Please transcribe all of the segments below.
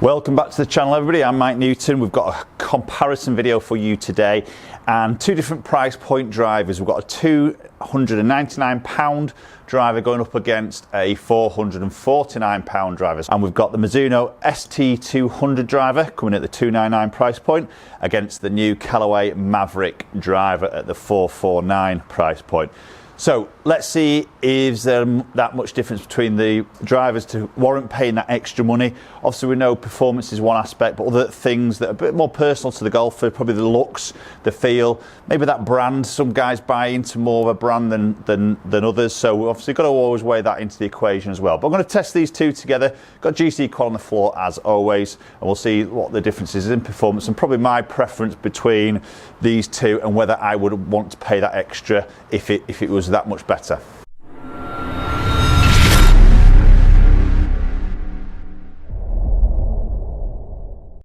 Welcome back to the channel, everybody. I'm Mike Newton. We've got a comparison video for you today and two different price point drivers. We've got a £299 driver going up against a £449 driver, and we've got the Mizuno ST200 driver coming at the £299 price point against the new Callaway Mavrik driver at the £449 price point. So let's see, is there that much difference between the drivers to warrant paying that extra money? Obviously we know performance is one aspect, but other things that are a bit more personal to the golfer, probably the looks, the feel, maybe that brand. Some guys buy into more of a brand than others, so we've obviously got to always weigh that into the equation as well. But I'm going to test these two together. Got GC Quad on the floor as always, and we'll see what the difference is in performance and probably my preference between these two and whether I would want to pay that extra if it was that much better.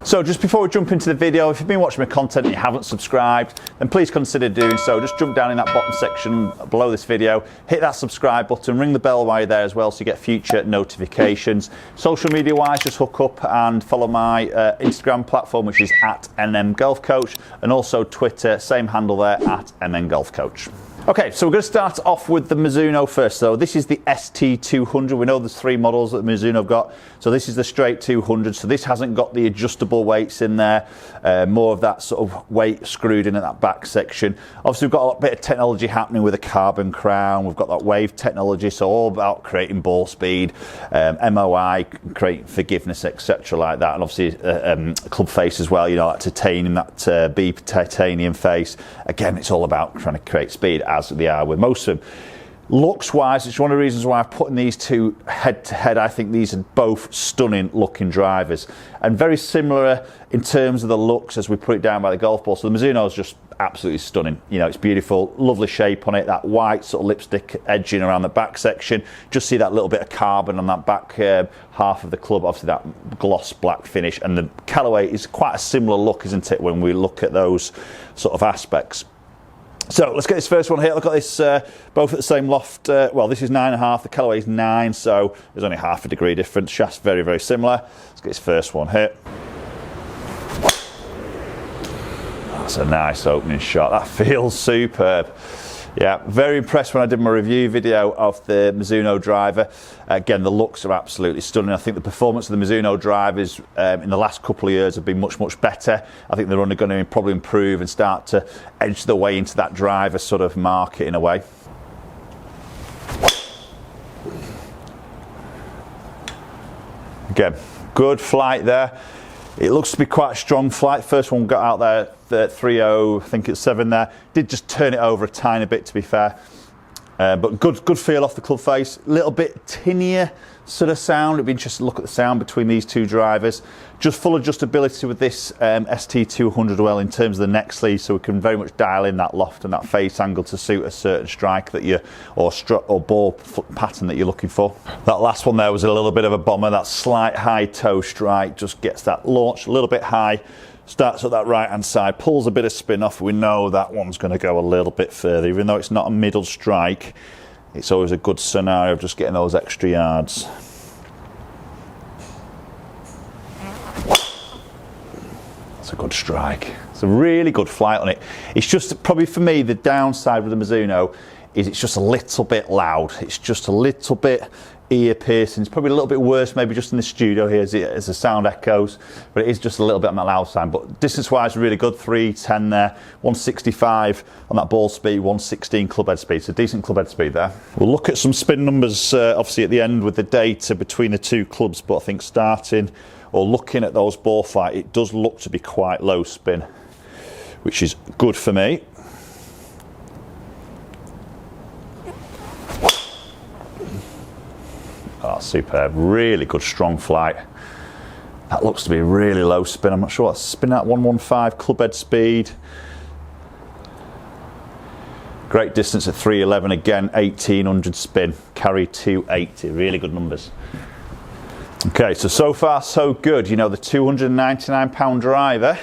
So just before we jump into the video, if you've been watching my content and you haven't subscribed, then please consider doing so. Just jump down in that bottom section below this video, hit that subscribe button, ring the bell while you're there as well so you get future notifications. Social media wise, just hook up and follow my Instagram platform, which is at @NMGolfCoach, and also Twitter, same handle there, at @NMGolfCoach. Okay, so we're going to start off with the Mizuno first. So this is the ST200. We know there's three models that Mizuno have got. So this is the straight 200. So this hasn't got the adjustable weights in there. More of that sort of weight screwed in at that back section. Obviously, we've got a bit of technology happening with a carbon crown. We've got that wave technology. So all about creating ball speed, MOI, creating forgiveness, etc. like that. And obviously, club face as well. You know, that titanium, that beep titanium face. Again, it's all about trying to create speed, as they are with most of them. Looks wise, it's one of the reasons why I've put these two head to head. I think these are both stunning looking drivers and very similar in terms of the looks as we put it down by the golf ball. So the Mizuno is just absolutely stunning. You know, it's beautiful, lovely shape on it, that white sort of lipstick edging around the back section. Just see that little bit of carbon on that back half of the club, obviously that gloss black finish. And the Callaway is quite a similar look, isn't it, when we look at those sort of aspects. So let's get this first one here. Look at this, both at the same loft. Well, this is 9.5, the Callaway is 9, so there's only half a degree difference. Shaft's very, very similar. Let's get this first one here. That's a nice opening shot. That feels superb. Yeah, very impressed when I did my review video of the Mizuno driver. Again, the looks are absolutely stunning. I think the performance of the Mizuno drivers in the last couple of years have been much, much better. I think they're only going to probably improve and start to edge their way into that driver sort of market in a way. Again, good flight there. It looks to be quite a strong flight. First one got out there at 3.0, I think it's 7 there. Did just turn it over a tiny bit, to be fair. But good feel off the club face. A little bit tinnier sort of sound. It'd be interesting to look at the sound between these two drivers. Just full adjustability with this ST200 well in terms of the neck sleeve, so we can very much dial in that loft and that face angle to suit a certain strike that you or ball pattern that you're looking for. That last one there was a little bit of a bomber. That slight high toe strike just gets that launch a little bit high. Starts at that right hand side, pulls a bit of spin off. We know that one's going to go a little bit further, even though it's not a middle strike. It's always a good scenario of just getting those extra yards. That's a good strike. It's a really good flight on it. It's just probably for me the downside with the Mizuno is it's just a little bit loud. It's just a little bit ear piercing. It's probably a little bit worse maybe just in the studio here as the sound echoes, but it is just a little bit on that loud side. But distance wise really good, 310 there, 165 on that ball speed, 116 clubhead speed, so decent clubhead speed there. We'll look at some spin numbers obviously at the end with the data between the two clubs, but I think starting or looking at those ball flight, it does look to be quite low spin, which is good for me. Oh, superb, really good strong flight. That looks to be really low spin. I'm not sure what's spin at, 115 clubhead speed. Great distance at 311 again, 1800 spin, carry 280, really good numbers. Okay, so far so good. You know, the £299 driver,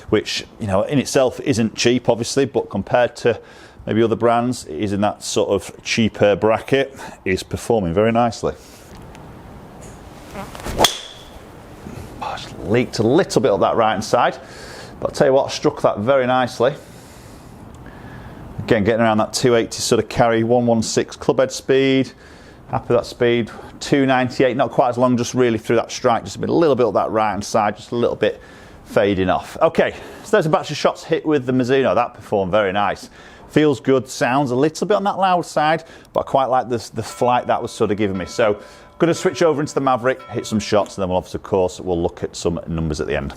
which, you know, in itself isn't cheap obviously, but compared to maybe other brands, it is in that sort of cheaper bracket, is performing very nicely. leaked a little bit up that right hand side, but I'll tell you what, I struck that very nicely. Again, getting around that 280 sort of carry, 116 clubhead speed. Happy with that speed. 298, not quite as long, just really through that strike, just a little bit up that right hand side, just a little bit fading off. Okay, so there's a batch of shots hit with the Mizuno. That performed very nice. Feels good, sounds a little bit on that loud side, but I quite like the flight that was sort of giving me. So I'm going to switch over into the Mavrik, hit some shots, and then we'll obviously, of course, we'll look at some numbers at the end.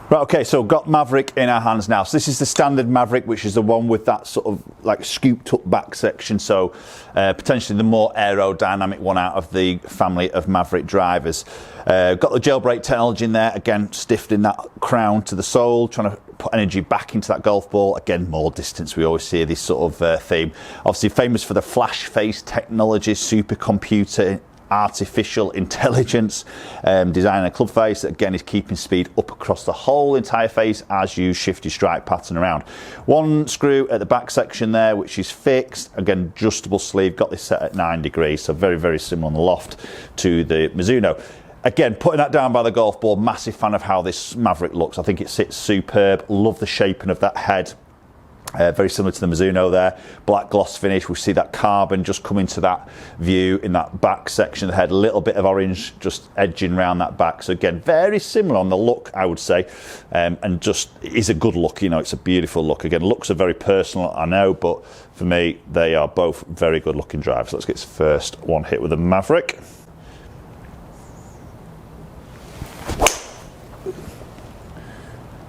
Right, okay, so got Mavrik in our hands now. So this is the standard Mavrik, which is the one with that sort of like scooped up back section. So potentially the more aerodynamic one out of the family of Mavrik drivers. Got the jailbreak technology in there, again, stiffing that crown to the sole, trying to put energy back into that golf ball. Again, more distance, we always see this sort of theme. Obviously famous for the flash face technology, supercomputer, artificial intelligence, designing a club face that again is keeping speed up across the whole entire face as you shift your strike pattern around. One screw at the back section there which is fixed, again adjustable sleeve, got this set at 9 degrees, so very, very similar on the loft to the Mizuno. Again, putting that down by the golf ball, massive fan of how this Mavrik looks. I think it sits superb, love the shaping of that head. Very similar to the Mizuno there, black gloss finish. We see that carbon just come into that view in that back section of the head, a little bit of orange just edging around that back. So again, very similar on the look, I would say, and just is a good look. You know, it's a beautiful look. Again, looks are very personal, I know, but for me, they are both very good looking drivers. So let's get this first one hit with the Mavrik.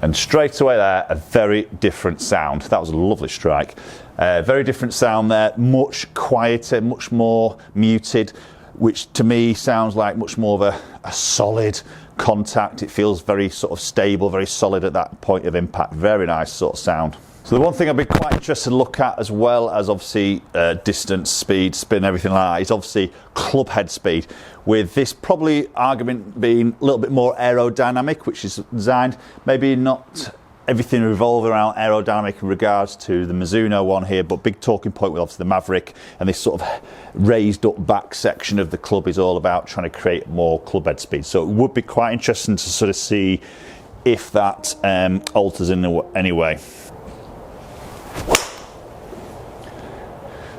And straight away there, a very different sound. That was a lovely strike. Very different sound there, much quieter, much more muted, which to me sounds like much more of a solid contact. It feels very sort of stable, very solid at that point of impact. Very nice sort of sound. So the one thing I'd be quite interested to look at, as well as obviously distance, speed, spin, everything like that, is obviously club head speed. With this probably argument being a little bit more aerodynamic, which is designed, maybe not everything revolving around aerodynamic in regards to the Mizuno one here, but big talking point with obviously the Mavrik, and this sort of raised up back section of the club is all about trying to create more club head speed. So it would be quite interesting to sort of see if that alters in any way.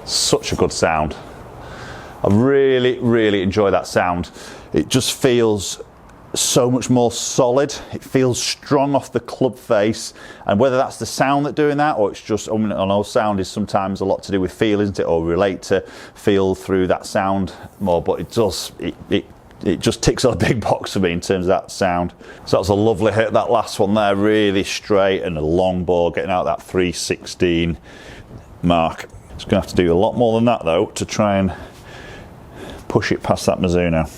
Such a good sound. I really, really enjoy that sound. It just feels so much more solid. It feels strong off the club face, and whether that's the sound that's doing that, or it's just, I know sound is sometimes a lot to do with feel, isn't it, or relate to feel through that sound more, but it does, it just ticks on a big box for me in terms of that sound. So that's a lovely hit, that last one there, really straight and a long ball, getting out that 316 mark. It's going to have to do a lot more than that though to try and push it past that Mizuno.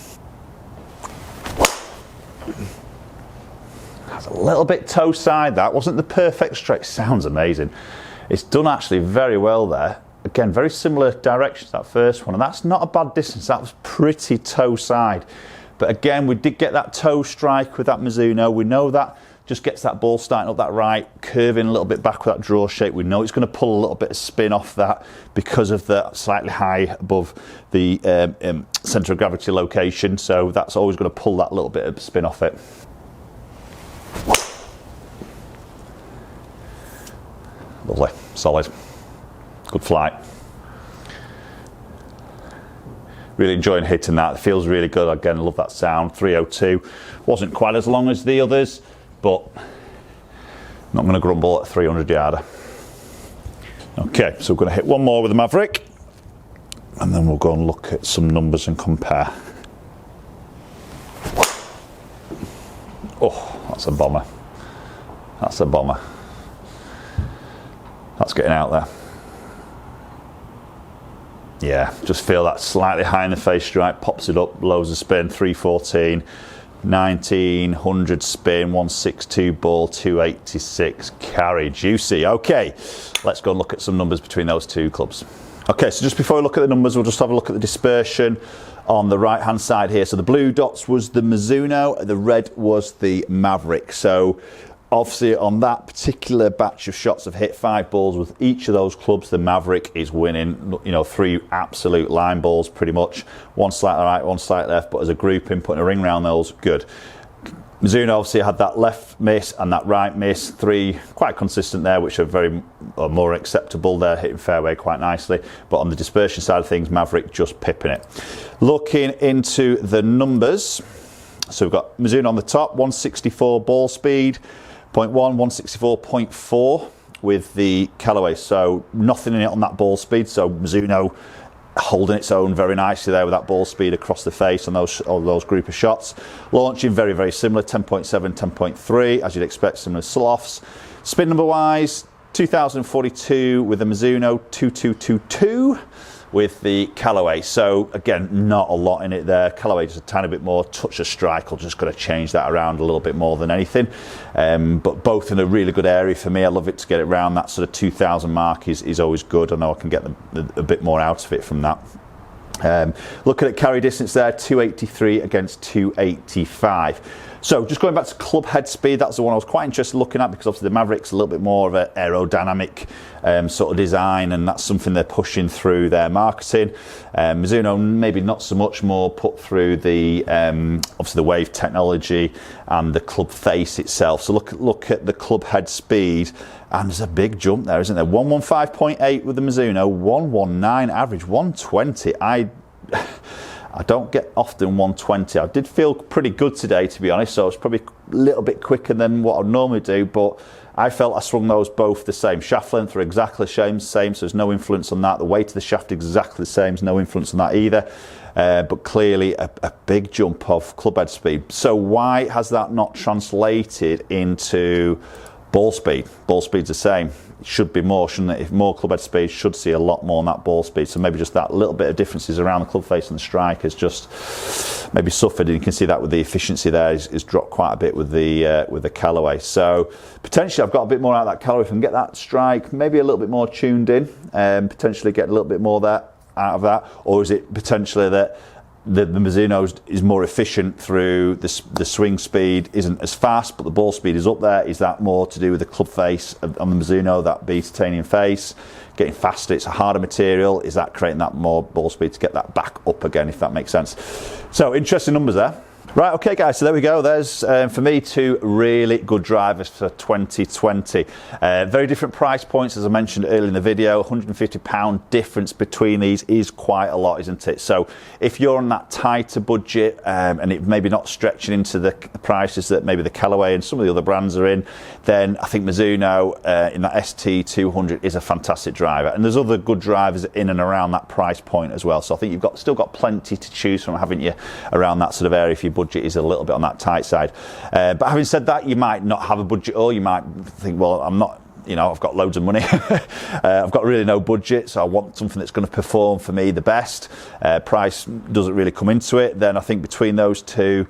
That's a little bit toe side, that wasn't the perfect straight. Sounds amazing. It's done actually very well there. Again, very similar direction to that first one, and that's not a bad distance. That was pretty toe side, but again, we did get that toe strike with that Mizuno. We know that just gets that ball starting up that right, curving a little bit back with that draw shape. We know it's going to pull a little bit of spin off that because of the slightly high above the centre of gravity location, so that's always going to pull that little bit of spin off it. Lovely, solid, good flight. Really enjoying hitting that. It feels really good. Again, I love that sound. 302 wasn't quite as long as the others, but not going to grumble at 300 yarder. Okay, so we're going to hit one more with the Mavrik, and then we'll go and look at some numbers and compare. Oh, that's a bomber. That's a bomber. That's getting out there. Yeah, just feel that slightly high in the face strike, pops it up, loads of spin, 314. 1900 spin, 162 ball, 286 carry. Juicy. Okay, let's go and look at some numbers between those two clubs. Okay, so just before we look at the numbers, we'll just have a look at the dispersion on the right hand side here. So the blue dots was the Mizuno, the red was the Mavrik. So obviously on that particular batch of shots, I've hit 5 balls with each of those clubs. The Mavrik is winning, you know, 3 absolute line balls pretty much. One slightly right, one slightly left, but as a grouping, putting a ring around those, good. Mizuno obviously had that left miss and that right miss, 3 quite consistent there, which are very more acceptable. They're hitting fairway quite nicely, but on the dispersion side of things, Mavrik just pipping it. Looking into the numbers, so we've got Mizuno on the top, 164 ball speed, 0.1, 164.4 with the Callaway, so nothing in it on that ball speed, so Mizuno holding its own very nicely there with that ball speed across the face on those group of shots. Launching very, very similar, 10.7, 10.3, as you'd expect, similar sloughs. Spin number wise, 2042 with the Mizuno 2222 with the Callaway. So again, not a lot in it there. Callaway just a tiny bit more, touch of strike. I'll just got to change that around a little bit more than anything. But both in a really good area for me. I love it to get it around that sort of 2000 mark is always good. I know I can get a bit more out of it from that. Looking at carry distance there, 283 against 285. So just going back to club head speed, that's the one I was quite interested in looking at, because obviously the Mavrik's a little bit more of an aerodynamic sort of design, and that's something they're pushing through their marketing. Mizuno maybe not so much, more put through the obviously the wave technology and the club face itself. So look at the club head speed, and there's a big jump there, isn't there? 115.8 with the Mizuno, 119 average, 120. I don't get often 120. I did feel pretty good today, to be honest, so it's probably a little bit quicker than what I'd normally do, but I felt I swung those both the same. Shaft length are exactly the same, so there's no influence on that. The weight of the shaft exactly the same, there's no influence on that either. But clearly a big jump of club head speed. So why has that not translated into ball speed? Ball speed's the same. It should be more, shouldn't it? If more club head speed, should see a lot more on that ball speed. So maybe just that little bit of differences around the club face and the strike has just maybe suffered, and you can see that with the efficiency there is dropped quite a bit with the Callaway. So potentially I've got a bit more out of that Callaway. If I can get that strike maybe a little bit more tuned in, potentially get a little bit more there out of that, or is it potentially that the Mizuno is more efficient through the swing speed isn't as fast, but the ball speed is up there? Is that more to do with the club face on the Mizuno, that B titanium face, getting faster? It's a harder material. Is that creating that more ball speed to get that back up again, if that makes sense? So interesting numbers there. Right, okay guys, so there we go. There's, for me, 2 really good drivers for 2020. Very different price points, as I mentioned earlier in the video. £150 difference between these is quite a lot, isn't it? So if you're on that tighter budget, and it maybe not stretching into the prices that maybe the Callaway and some of the other brands are in, then I think Mizuno in that ST200 is a fantastic driver. And there's other good drivers in and around that price point as well. So I think you've still got plenty to choose from, haven't you, around that sort of area if your budget is a little bit on that tight side. But having said that, you might not have a budget, or you might think, well, I'm not, I've got loads of money. I've got really no budget, so I want something that's going to perform for me the best. Price doesn't really come into it. Then I think between those two,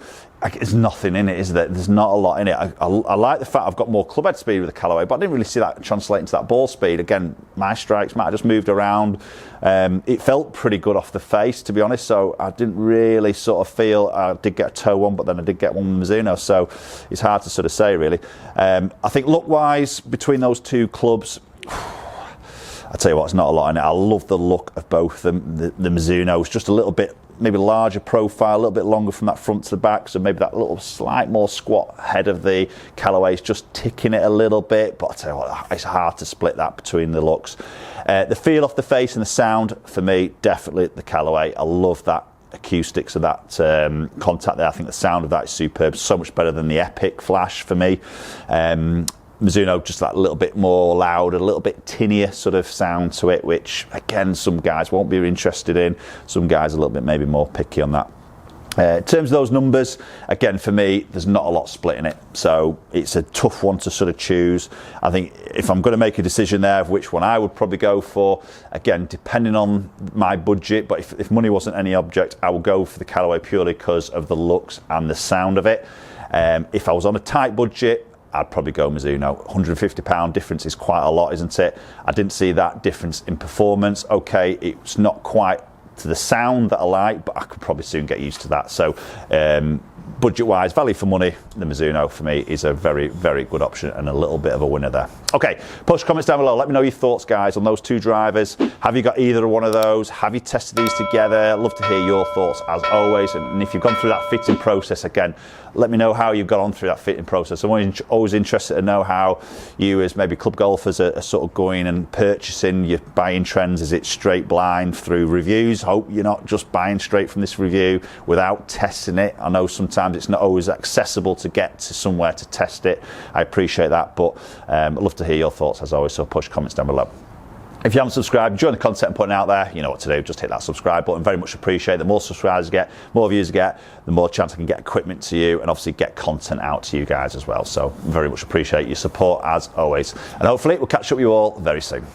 there's nothing in it, is there? There's not a lot in it. I like the fact I've got more club head speed with the Callaway, but I didn't really see that translate into that ball speed. Again, my strikes might have just moved around. It felt pretty good off the face, to be honest, so I didn't really sort of feel I did get a toe one, but then I did get one with Mizuno, so it's hard to sort of say, really. I think look-wise, between those two clubs, I tell you what, it's not a lot in it. I love the look of both of them. The Mizuno is just a little bit maybe larger profile, a little bit longer from that front to the back, so maybe that little slight more squat head of the Callaway is just ticking it a little bit, but I tell you what, it's hard to split that between the looks. The feel off the face and the sound, for me, definitely the Callaway. I love that acoustics of that contact there. I think the sound of that is superb, so much better than the Epic Flash for me. Mizuno, just that little bit more loud, a little bit tinnier sort of sound to it, which again, some guys won't be interested in. Some guys a little bit maybe more picky on that. In terms of those numbers, again, for me, there's not a lot split in it, so it's a tough one to sort of choose. I think if I'm going to make a decision there of which one I would probably go for, again, depending on my budget, but if money wasn't any object, I would go for the Callaway purely because of the looks and the sound of it. If I was on a tight budget, I'd probably go Mizuno. £150 difference is quite a lot, isn't it? I didn't see that difference in performance. Okay, it's not quite to the sound that I like, but I could probably soon get used to that. So budget-wise, value for money, the Mizuno for me is a very, very good option and a little bit of a winner there. Okay, post comments down below. Let me know your thoughts, guys, on those two drivers. Have you got either one of those? Have you tested these together? I'd love to hear your thoughts as always. And if you've gone through that fitting process, again, let me know how you've got on through that fitting process. I'm always interested to know how you, as maybe club golfers, are sort of going and purchasing your buying trends. Is it straight blind through reviews? Hope you're not just buying straight from this review without testing it. I know sometimes it's not always accessible to get to somewhere to test it. I appreciate that, but I'd love to hear your thoughts as always, so push comments down below. If you haven't subscribed, enjoy the content I'm putting out there, you know what to do, just hit that subscribe button. Very much appreciate. The more subscribers I get, more views I get, the more chance I can get equipment to you and obviously get content out to you guys as well. So very much appreciate your support as always. And hopefully we'll catch up with you all very soon.